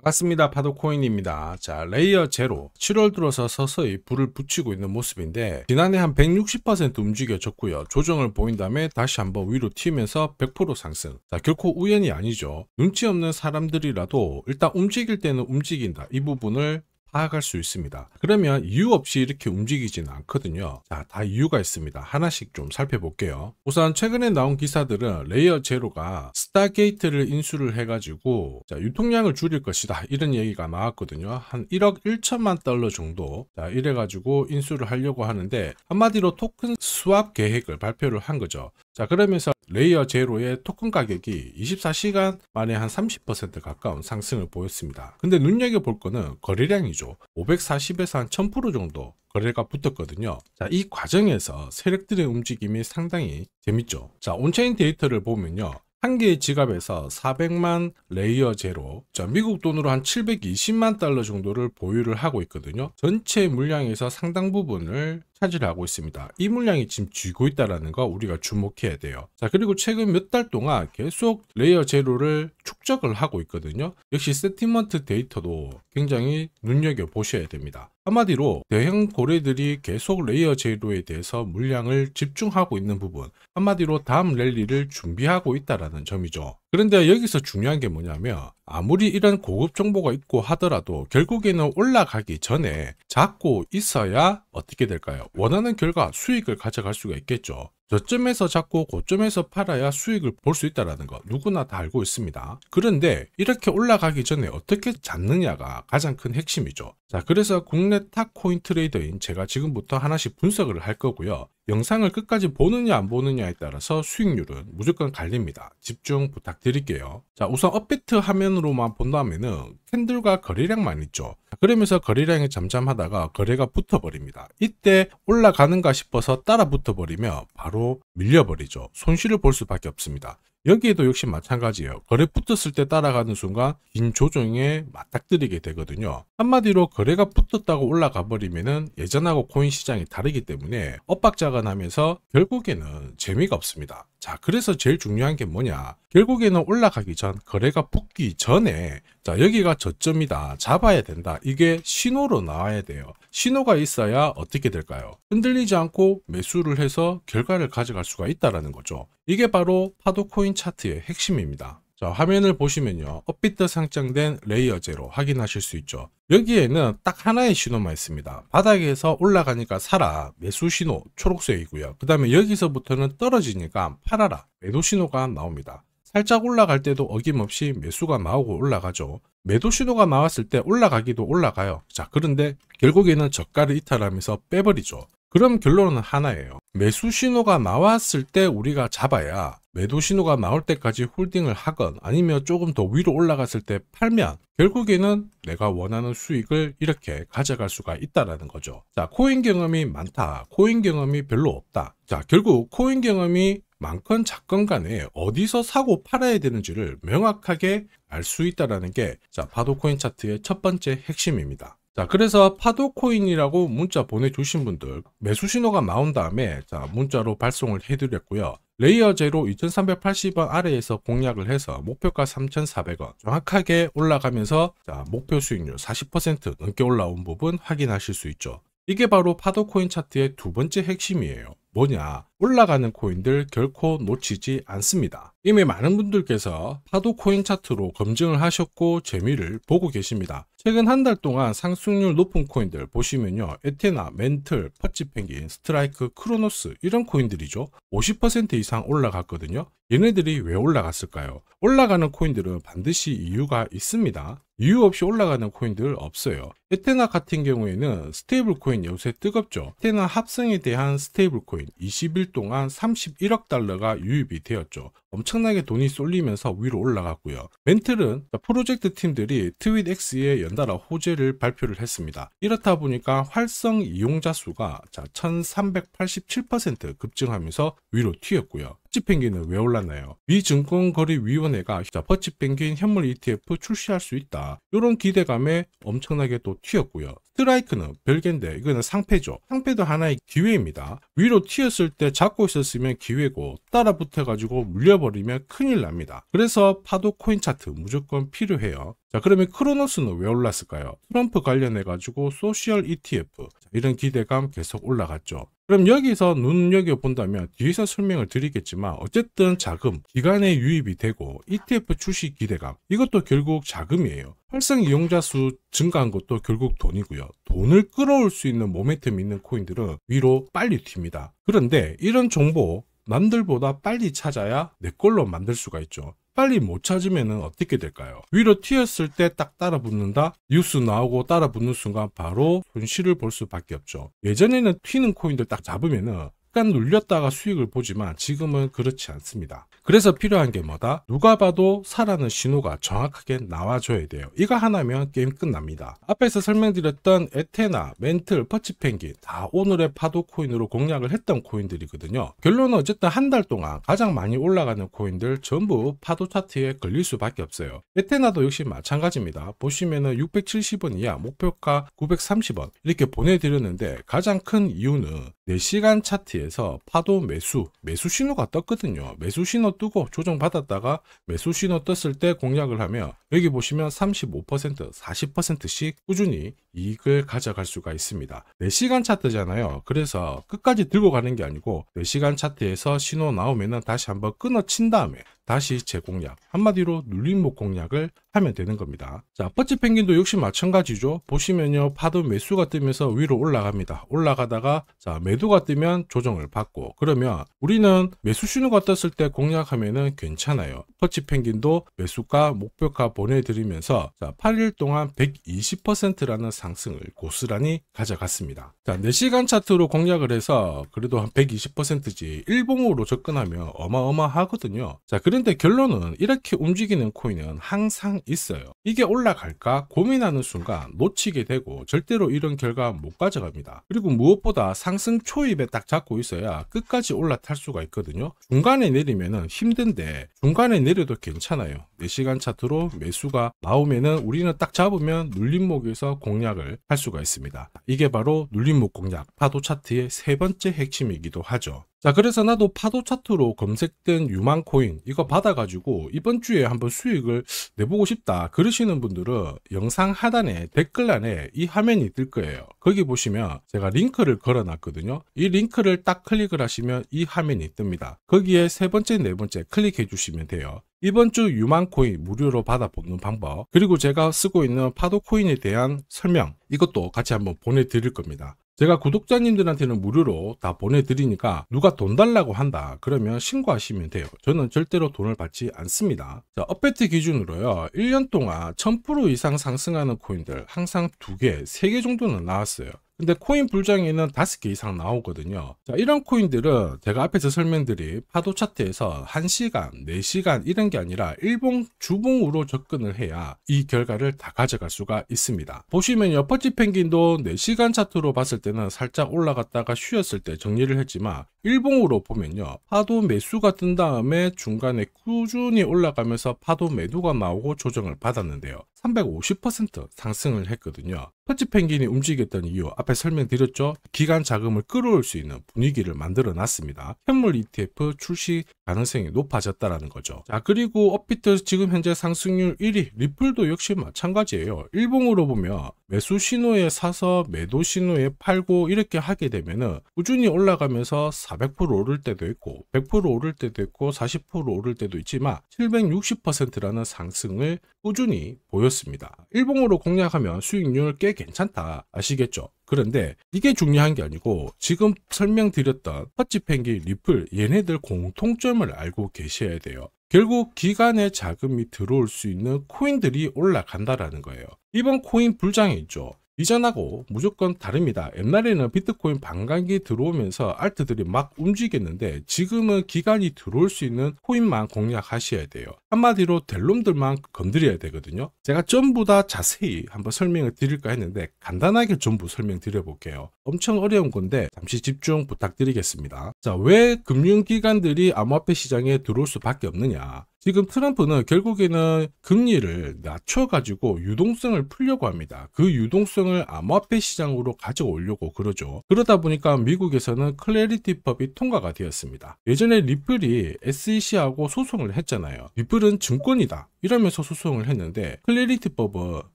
반갑습니다. 파도코인입니다. 자, 레이어 제로 7월 들어서 서서히 불을 붙이고 있는 모습인데 지난해 한 160% 움직여졌고요. 조정을 보인 다음에 다시 한번 위로 튀면서 100% 상승. 자, 결코 우연이 아니죠. 눈치 없는 사람들이라도 일단 움직일 때는 움직인다. 이 부분을 파악할 수 있습니다. 그러면 이유 없이 이렇게 움직이지는 않거든요. 자, 다 이유가 있습니다. 하나씩 좀 살펴볼게요. 우선 최근에 나온 기사들은 레이어 제로가 스타게이트를 인수를 해가지고 유통량을 줄일 것이다 이런 얘기가 나왔거든요. 한 1억 1천만 달러 정도 이래가지고 인수를 하려고 하는데 한마디로 토큰 스왑 계획을 발표를 한 거죠. 자, 그러면서 레이어 제로의 토큰 가격이 24시간 만에 한 30% 가까운 상승을 보였습니다. 근데 눈여겨볼 거는 거래량이죠. 540에서 한 1000% 정도 거래가 붙었거든요. 자, 이 과정에서 세력들의 움직임이 상당히 재밌죠. 자, 온체인 데이터를 보면요. 한 개의 지갑에서 400만 레이어 제로, 자, 미국 돈으로 한 720만 달러 정도를 보유를 하고 있거든요. 전체 물량에서 상당 부분을 차지하고 있습니다. 이 물량이 지금 쥐고 있다는 거 우리가 주목해야 돼요. 자, 그리고 최근 몇 달 동안 계속 레이어 제로를 축적을 하고 있거든요. 역시 세티먼트 데이터도 굉장히 눈여겨보셔야 됩니다. 한마디로 대형 고래들이 계속 레이어 제로에 대해서 물량을 집중하고 있는 부분, 한마디로 다음 랠리를 준비하고 있다는 점이죠. 그런데 여기서 중요한 게 뭐냐면 아무리 이런 고급 정보가 있고 하더라도 결국에는 올라가기 전에 잡고 있어야 어떻게 될까요? 원하는 결과 수익을 가져갈 수가 있겠죠. 저점에서 잡고 고점에서 팔아야 수익을 볼 수 있다는 거 누구나 다 알고 있습니다. 그런데 이렇게 올라가기 전에 어떻게 잡느냐가 가장 큰 핵심이죠. 자, 그래서 국내 탑 코인 트레이더인 제가 지금부터 하나씩 분석을 할 거고요. 영상을 끝까지 보느냐 안 보느냐에 따라서 수익률은 무조건 갈립니다. 집중 부탁드릴게요. 자, 우선 업비트 화면으로만 본다면은 캔들과 거래량만 있죠. 그러면서 거래량이 잠잠하다가 거래가 붙어버립니다. 이때 올라가는가 싶어서 따라 붙어버리면 바로 밀려버리죠. 손실을 볼 수밖에 없습니다. 여기에도 역시 마찬가지예요. 거래 붙었을 때 따라가는 순간 긴 조정에 맞닥뜨리게 되거든요. 한마디로 거래가 붙었다고 올라가 버리면은 예전하고 코인 시장이 다르기 때문에 엇박자가 나면서 결국에는 재미가 없습니다. 자, 그래서 제일 중요한 게 뭐냐? 결국에는 올라가기 전, 거래가 붙기 전에 자, 여기가 저점이다. 잡아야 된다. 이게 신호로 나와야 돼요. 신호가 있어야 어떻게 될까요? 흔들리지 않고 매수를 해서 결과를 가져갈 수가 있다는 거죠. 이게 바로 파도코인 차트의 핵심입니다. 자, 화면을 보시면요. 업비트 상장된 레이어 제로 확인하실 수 있죠. 여기에는 딱 하나의 신호만 있습니다. 바닥에서 올라가니까 사라. 매수 신호 초록색이고요. 그 다음에 여기서부터는 떨어지니까 팔아라. 매도 신호가 나옵니다. 살짝 올라갈 때도 어김없이 매수가 나오고 올라가죠. 매도 신호가 나왔을 때 올라가기도 올라가요. 자, 그런데 결국에는 저가를 이탈하면서 빼버리죠. 그럼 결론은 하나예요. 매수 신호가 나왔을 때 우리가 잡아야 매도 신호가 나올 때까지 홀딩을 하건 아니면 조금 더 위로 올라갔을 때 팔면 결국에는 내가 원하는 수익을 이렇게 가져갈 수가 있다는 거죠. 자, 코인 경험이 많다. 코인 경험이 별로 없다. 자, 결국 코인 경험이 많건 작건 간에 어디서 사고 팔아야 되는지를 명확하게 알 수 있다는 게 자, 파도코인 차트의 첫 번째 핵심입니다. 자, 그래서 파도코인이라고 문자 보내주신 분들 매수 신호가 나온 다음에 자, 문자로 발송을 해드렸고요. 레이어 제로 2380원 아래에서 공략을 해서 목표가 3400원 정확하게 올라가면서 자, 목표 수익률 40% 넘게 올라온 부분 확인하실 수 있죠. 이게 바로 파도코인 차트의 두 번째 핵심이에요. 뭐냐? 올라가는 코인들 결코 놓치지 않습니다. 이미 많은 분들께서 파도코인 차트로 검증을 하셨고 재미를 보고 계십니다. 최근 한 달 동안 상승률 높은 코인들 보시면요. 에테나, 멘틀, 퍼치펭귄, 스트라이크, 크로노스 이런 코인들이죠. 50% 이상 올라갔거든요. 얘네들이 왜 올라갔을까요? 올라가는 코인들은 반드시 이유가 있습니다. 이유 없이 올라가는 코인들 없어요. 에테나 같은 경우에는 스테이블 코인 요새 뜨겁죠. 에테나 합성에 대한 스테이블 코인 20일 동안 31억 달러가 유입이 되었죠. 엄청나게 돈이 쏠리면서 위로 올라갔고요. 멘틀은 프로젝트 팀들이 트윗X에 연달아 호재를 발표를 했습니다. 이렇다 보니까 활성 이용자 수가 1387% 급증하면서 위로 튀었고요. 퍼치펭귄은 왜 올랐나요? 미 증권거래위원회가 퍼치펭귄 현물 ETF 출시할 수 있다. 이런 기대감에 엄청나게 또 튀었고요. 스트라이크는 별개인데 이거는 상패죠. 상패도 하나의 기회입니다. 위로 튀었을 때 잡고 있었으면 기회고 따라 붙어가지고 물려버리면 큰일 납니다. 그래서 파도 코인 차트 무조건 필요해요. 자, 그러면 크로노스는 왜 올랐을까요? 트럼프 관련해가지고 소셜 ETF, 이런 기대감 계속 올라갔죠. 그럼 여기서 눈여겨본다면 뒤에서 설명을 드리겠지만 어쨌든 자금, 기관에 유입이 되고 ETF 출시 기대감, 이것도 결국 자금이에요. 활성 이용자 수 증가한 것도 결국 돈이고요. 돈을 끌어올 수 있는 모멘텀이 있는 코인들은 위로 빨리 튑니다. 그런데 이런 정보 남들보다 빨리 찾아야 내 걸로 만들 수가 있죠. 빨리 못 찾으면 어떻게 될까요? 위로 튀었을 때 딱 따라 붙는다? 뉴스 나오고 따라 붙는 순간 바로 손실을 볼 수밖에 없죠. 예전에는 튀는 코인들 딱 잡으면은 약간 눌렸다가 수익을 보지만 지금은 그렇지 않습니다. 그래서 필요한 게 뭐다? 누가 봐도 사라는 신호가 정확하게 나와줘야 돼요. 이거 하나면 게임 끝납니다. 앞에서 설명드렸던 에테나, 멘틀, 퍼치펭귄 다 오늘의 파도 코인으로 공략을 했던 코인들이거든요. 결론은 어쨌든 한 달 동안 가장 많이 올라가는 코인들 전부 파도 차트에 걸릴 수밖에 없어요. 에테나도 역시 마찬가지입니다. 보시면은 670원 이하, 목표가 930원 이렇게 보내드렸는데 가장 큰 이유는 4시간 차트에서 파도 매수 신호가 떴거든요. 매수 신호 뜨고 조정받았다가 매수 신호 떴을 때 공략을 하면 여기 보시면 35%, 40%씩 꾸준히 이익을 가져갈 수가 있습니다. 4시간 차트잖아요. 그래서 끝까지 들고 가는 게 아니고 4시간 차트에서 신호 나오면은 다시 한번 끊어친 다음에 다시 재공략, 한마디로 눌림목 공략을 하면 되는 겁니다. 자, 퍼치펭귄도 역시 마찬가지죠. 보시면요, 파도 매수가 뜨면서 위로 올라갑니다. 올라가다가 자, 매도가 뜨면 조정을 받고, 그러면 우리는 매수 신호가 떴을 때 공략하면은 괜찮아요. 퍼치펭귄도 매수가, 목표가 보내드리면서 자, 8일 동안 120%라는 상승을 고스란히 가져갔습니다. 자, 4시간 차트로 공략을 해서 그래도 한 120%지 일봉으로 접근하면 어마어마하거든요. 자, 그런데 결론은 이렇게 움직이는 코인은 항상 있어요. 이게 올라갈까 고민하는 순간 놓치게 되고 절대로 이런 결과 못 가져갑니다. 그리고 무엇보다 상승 초입에 딱 잡고 있어야 끝까지 올라탈 수가 있거든요. 중간에 내리면은 힘든데 중간에 내려도 괜찮아요. 4시간 차트로 매수가 나오면은 우리는 딱 잡으면 눌림목에서 공략을 할 수가 있습니다. 이게 바로 눌림목 공략, 파도 차트의 세 번째 핵심이기도 하죠. 자, 그래서 나도 파도 차트로 검색된 유망 코인 이거 받아가지고 이번 주에 한번 수익을 내보고 싶다 그러시는 분들은 영상 하단에 댓글란에 이 화면이 뜰 거예요. 거기 보시면 제가 링크를 걸어놨거든요. 이 링크를 딱 클릭을 하시면 이 화면이 뜹니다. 거기에 세 번째, 네 번째 클릭해 주시면 돼요. 이번 주 유망 코인 무료로 받아보는 방법, 그리고 제가 쓰고 있는 파도 코인에 대한 설명, 이것도 같이 한번 보내드릴 겁니다. 제가 구독자님들한테는 무료로 다 보내드리니까 누가 돈 달라고 한다 그러면 신고하시면 돼요. 저는 절대로 돈을 받지 않습니다. 자, 업베트 기준으로요, 1년 동안 1000% 이상 상승하는 코인들 항상 2개, 3개 정도는 나왔어요. 근데 코인 불장에는 5개 이상 나오거든요. 자, 이런 코인들은 제가 앞에서 설명드린 파도 차트에서 1시간, 4시간 이런 게 아니라 일봉, 주봉으로 접근을 해야 이 결과를 다 가져갈 수가 있습니다. 보시면요, 퍼치펭귄도 4시간 차트로 봤을 때는 살짝 올라갔다가 쉬었을 때 정리를 했지만 일봉으로 보면요, 파도 매수가 뜬 다음에 중간에 꾸준히 올라가면서 파도 매도가 나오고 조정을 받았는데요, 350% 상승을 했거든요. 퍼치펭귄이 움직였던 이유 앞에 설명드렸죠. 기관 자금을 끌어올 수 있는 분위기를 만들어 놨습니다. 현물 ETF 출시 가능성이 높아졌다라는 거죠. 자, 그리고 업비트 지금 현재 상승률 1위, 리플도 역시 마찬가지예요. 일봉으로 보면 매수 신호에 사서 매도 신호에 팔고 이렇게 하게 되면은 꾸준히 올라가면서 400% 오를 때도 있고 100% 오를 때도 있고 40% 오를 때도 있지만 760%라는 상승을 꾸준히 보였습니다. 일봉으로 공략하면 수익률 꽤 괜찮다 아시겠죠? 그런데 이게 중요한 게 아니고 지금 설명드렸던 퍼치펭귄, 리플 얘네들 공통점을 알고 계셔야 돼요. 결국 기관에 자금이 들어올 수 있는 코인들이 올라간다라는 거예요. 이번 코인 불장에 있죠. 이전하고 무조건 다릅니다. 옛날에는 비트코인 반감기 들어오면서 알트들이 막 움직였는데 지금은 기간이 들어올 수 있는 코인만 공략하셔야 돼요. 한마디로 될 놈들만 건드려야 되거든요. 제가 전부 다 자세히 한번 설명을 드릴까 했는데 간단하게 전부 설명드려 볼게요. 엄청 어려운 건데 잠시 집중 부탁드리겠습니다. 자, 왜 금융기관들이 암호화폐 시장에 들어올 수밖에 없느냐? 지금 트럼프는 결국에는 금리를 낮춰가지고 유동성을 풀려고 합니다. 그 유동성을 암호화폐 시장으로 가져오려고 그러죠. 그러다 보니까 미국에서는 클래리티법이 통과가 되었습니다. 예전에 리플이 SEC하고 소송을 했잖아요. 리플은 증권이다 이러면서 소송을 했는데 클래리티법은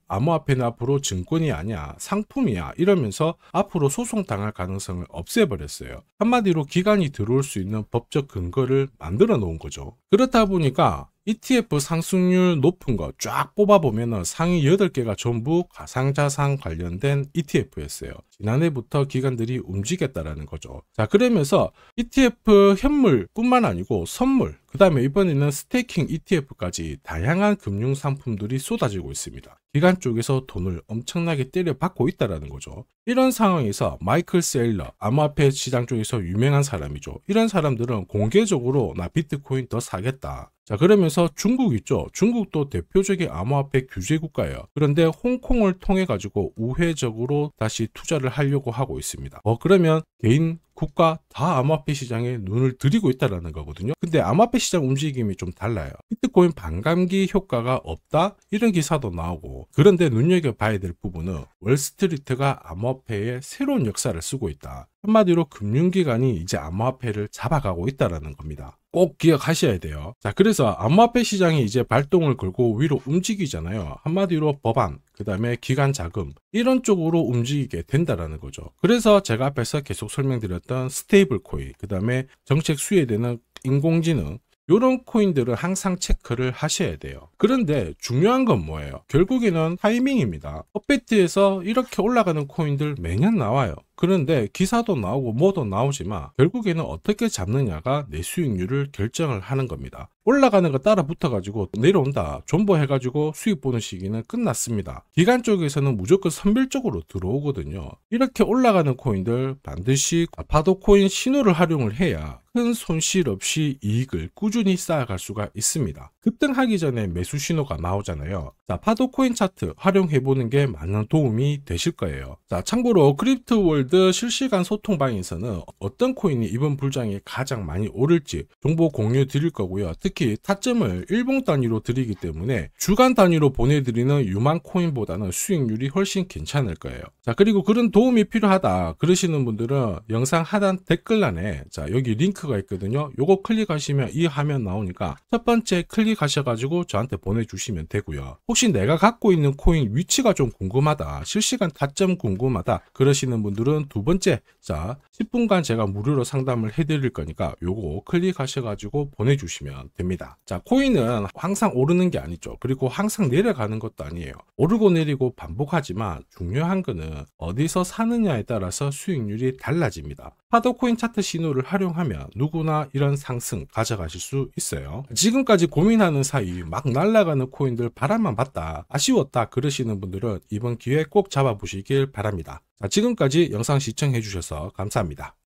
암호화폐는 앞으로 증권이 아니야 상품이야 이러면서 앞으로 소송당할 가능성을 없애버렸어요. 한마디로 기관이 들어올 수 있는 법적 근거를 만들어 놓은 거죠. 그렇다 보니까 ETF 상승률 높은 거 쫙 뽑아보면 상위 8개가 전부 가상자산 관련된 ETF였어요. 지난해부터 기관들이 움직였다라는 거죠. 자, 그러면서 ETF 현물뿐만 아니고 선물, 그 다음에 이번에는 스테이킹 ETF까지 다양한 금융 상품들이 쏟아지고 있습니다. 기관 쪽에서 돈을 엄청나게 때려받고 있다는 거죠. 이런 상황에서 마이클 세일러, 암호화폐 시장 쪽에서 유명한 사람이죠. 이런 사람들은 공개적으로 나 비트코인 더 사겠다. 자, 그러면서 중국 있죠. 중국도 대표적인 암호화폐 규제 국가예요. 그런데 홍콩을 통해 가지고 우회적으로 다시 투자를 하려고 하고 있습니다. 그러면 개인 국가 다 암호화폐 시장에 눈을 들이고 있다는 거거든요. 근데 암호화폐 시장 움직임이 좀 달라요. 비트코인 반감기 효과가 없다? 이런 기사도 나오고, 그런데 눈여겨봐야 될 부분은 월스트리트가 암호화폐에 새로운 역사를 쓰고 있다. 한마디로 금융기관이 이제 암호화폐를 잡아가고 있다는 겁니다. 꼭 기억하셔야 돼요. 자, 그래서 암호화폐 시장이 이제 발동을 걸고 위로 움직이잖아요. 한마디로 법안, 그 다음에 기관 자금 이런 쪽으로 움직이게 된다라는 거죠. 그래서 제가 앞에서 계속 설명드렸던 스테이블 코인, 그 다음에 정책 수혜되는 인공지능 이런 코인들은 항상 체크를 하셔야 돼요. 그런데 중요한 건 뭐예요? 결국에는 타이밍입니다. 업비트에서 이렇게 올라가는 코인들 매년 나와요. 그런데 기사도 나오고 뭐도 나오지만 결국에는 어떻게 잡느냐가 내 수익률을 결정을 하는 겁니다. 올라가는 거 따라 붙어가지고 내려온다 존버해가지고 수익 보는 시기는 끝났습니다. 기관 쪽에서는 무조건 선별적으로 들어오거든요. 이렇게 올라가는 코인들 반드시 파도 코인 신호를 활용을 해야 큰 손실 없이 이익을 꾸준히 쌓아갈 수가 있습니다. 급등하기 전에 매수 신호가 나오잖아요. 자, 파도 코인 차트 활용해보는 게 많은 도움이 되실 거예요. 자, 참고로 크립토월드 실시간 소통방에서는 어떤 코인이 이번 불장에 가장 많이 오를지 정보 공유 드릴 거고요. 특히 타점을 일봉 단위로 드리기 때문에 주간 단위로 보내드리는 유망 코인보다는 수익률이 훨씬 괜찮을 거예요. 자, 그리고 그런 도움이 필요하다 그러시는 분들은 영상 하단 댓글란에 자, 여기 링크가 있거든요. 요거 클릭하시면 이 화면 나오니까 첫 번째 클릭하셔가지고 저한테 보내주시면 되고요. 혹시 내가 갖고 있는 코인 위치가 좀 궁금하다, 실시간 타점 궁금하다 그러시는 분들은 두 번째, 자 10분간 제가 무료로 상담을 해드릴 거니까 요거 클릭하셔가지고 보내주시면 됩니다. 자, 코인은 항상 오르는 게 아니죠. 그리고 항상 내려가는 것도 아니에요. 오르고 내리고 반복하지만 중요한 거는 어디서 사느냐에 따라서 수익률이 달라집니다. 파도 코인 차트 신호를 활용하면 누구나 이런 상승 가져가실 수 있어요. 지금까지 고민하는 사이 막 날아가는 코인들 바람만 봤다, 아쉬웠다 그러시는 분들은 이번 기회 꼭 잡아보시길 바랍니다. 자, 지금까지 영상 시청해 주셔서 감사합니다.